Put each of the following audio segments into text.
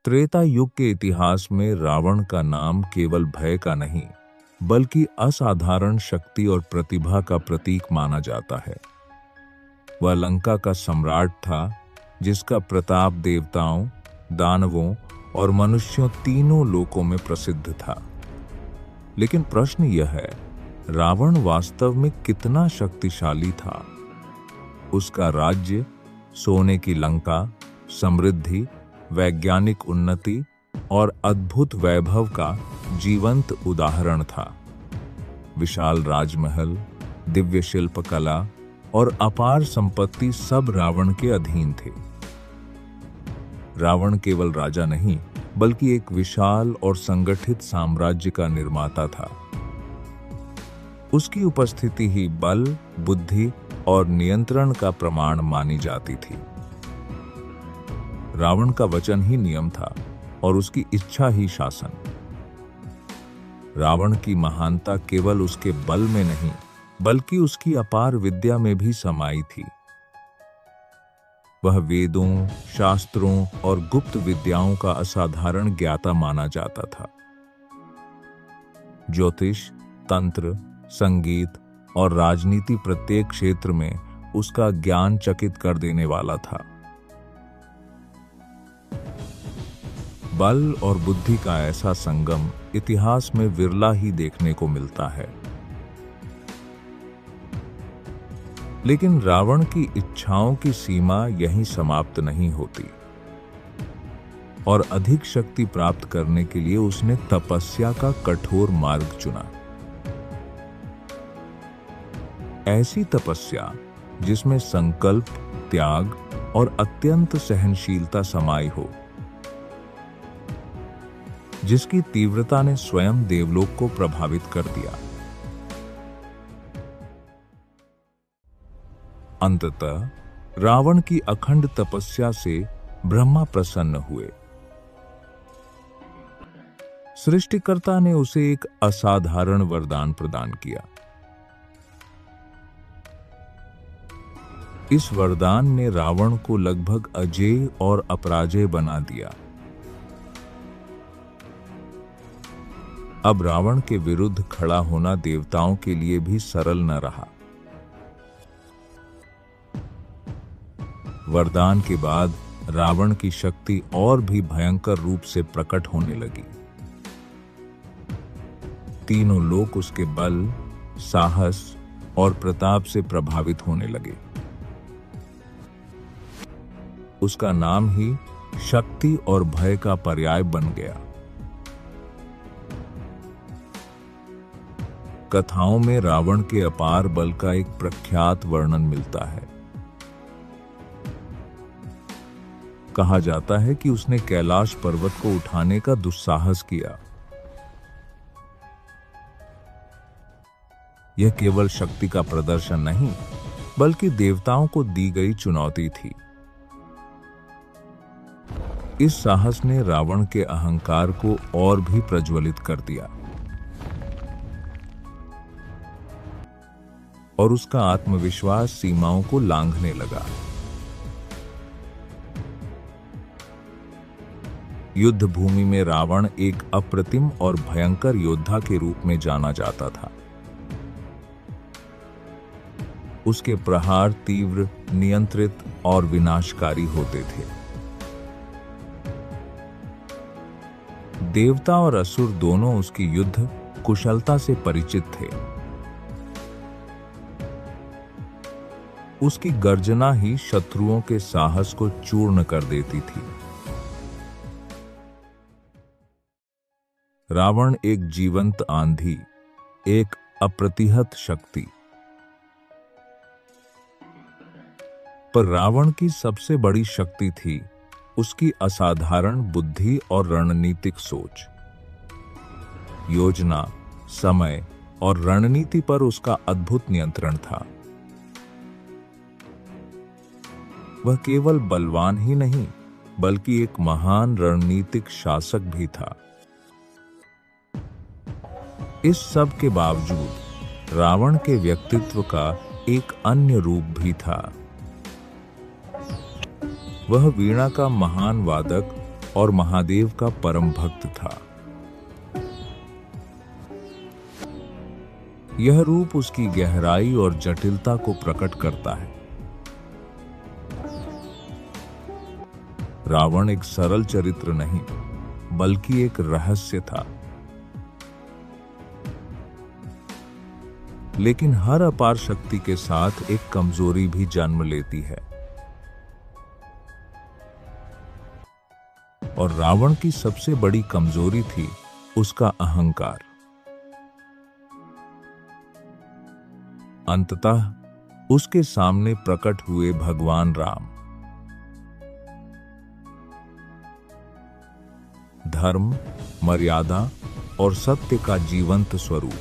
त्रेता युग के इतिहास में रावण का नाम केवल भय का नहीं, बल्कि असाधारण शक्ति और प्रतिभा का प्रतीक माना जाता है। वह लंका का सम्राट था, जिसका प्रताप देवताओं, दानवों और मनुष्यों तीनों लोकों में प्रसिद्ध था। लेकिन प्रश्न यह है, रावण वास्तव में कितना शक्तिशाली था? उसका राज्य सोने की लंका, समृद्धि, वैज्ञानिक उन्नति और अद्भुत वैभव का जीवंत उदाहरण था। विशाल राजमहल, दिव्य शिल्पकला और अपार संपत्ति सब रावण के अधीन थे। रावण केवल राजा नहीं, बल्कि एक विशाल और संगठित साम्राज्य का निर्माता था। उसकी उपस्थिति ही बल, बुद्धि और नियंत्रण का प्रमाण मानी जाती थी। रावण का वचन ही नियम था और उसकी इच्छा ही शासन। रावण की महानता केवल उसके बल में नहीं, बल्कि उसकी अपार विद्या में भी समाई थी। वह वेदों, शास्त्रों और गुप्त विद्याओं का असाधारण ज्ञाता माना जाता था। ज्योतिष, तंत्र, संगीत और राजनीति प्रत्येक क्षेत्र में उसका ज्ञान चकित कर देने वाला था। बल और बुद्धि का ऐसा संगम इतिहास में विरला ही देखने को मिलता है। लेकिन रावण की इच्छाओं की सीमा यहीं समाप्त नहीं होती और अधिक शक्ति प्राप्त करने के लिए उसने तपस्या का कठोर मार्ग चुना। ऐसी तपस्या जिसमें संकल्प, त्याग और अत्यंत सहनशीलता समाई हो, जिसकी तीव्रता ने स्वयं देवलोक को प्रभावित कर दिया। अंततः रावण की अखंड तपस्या से ब्रह्मा प्रसन्न हुए। सृष्टिकर्ता ने उसे एक असाधारण वरदान प्रदान किया। इस वरदान ने रावण को लगभग अजेय और अपराजेय बना दिया। अब रावण के विरुद्ध खड़ा होना देवताओं के लिए भी सरल न रहा। वरदान के बाद रावण की शक्ति और भी भयंकर रूप से प्रकट होने लगी। तीनों लोक उसके बल, साहस और प्रताप से प्रभावित होने लगे। उसका नाम ही शक्ति और भय का पर्याय बन गया। कथाओं में रावण के अपार बल का एक प्रख्यात वर्णन मिलता है। कहा जाता है कि उसने कैलाश पर्वत को उठाने का दुस्साहस किया। यह केवल शक्ति का प्रदर्शन नहीं, बल्कि देवताओं को दी गई चुनौती थी। इस साहस ने रावण के अहंकार को और भी प्रज्वलित कर दिया और उसका आत्मविश्वास सीमाओं को लांघने लगा। युद्ध भूमि में रावण एक अप्रतिम और भयंकर योद्धा के रूप में जाना जाता था। उसके प्रहार तीव्र, नियंत्रित और विनाशकारी होते थे। देवता और असुर दोनों उसकी युद्ध कुशलता से परिचित थे। उसकी गर्जना ही शत्रुओं के साहस को चूर्ण कर देती थी। रावण एक जीवंत आंधी, एक अप्रतिहत शक्ति। पर रावण की सबसे बड़ी शक्ति थी उसकी असाधारण बुद्धि और रणनीतिक सोच। योजना, समय और रणनीति पर उसका अद्भुत नियंत्रण था। वह केवल बलवान ही नहीं, बल्कि एक महान रणनीतिक शासक भी था। इस सब के बावजूद रावण के व्यक्तित्व का एक अन्य रूप भी था। वह वीणा का महान वादक और महादेव का परम भक्त था। यह रूप उसकी गहराई और जटिलता को प्रकट करता है। रावण एक सरल चरित्र नहीं, बल्कि एक रहस्य था। लेकिन हर अपार शक्ति के साथ एक कमजोरी भी जन्म लेती है। और रावण की सबसे बड़ी कमजोरी थी उसका अहंकार। अंततः उसके सामने प्रकट हुए भगवान राम। धर्म, मर्यादा और सत्य का जीवंत स्वरूप।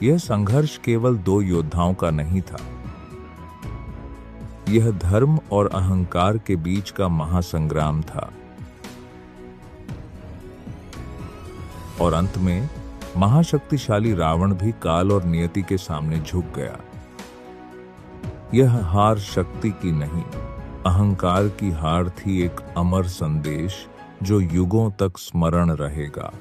यह संघर्ष केवल दो योद्धाओं का नहीं था। यह धर्म और अहंकार के बीच का महासंग्राम था। और अंत में महाशक्तिशाली रावण भी काल और नियति के सामने झुक गया। यह हार शक्ति की नहीं, अहंकार की हार थी, एक अमर संदेश जो युगों तक स्मरण रहेगा।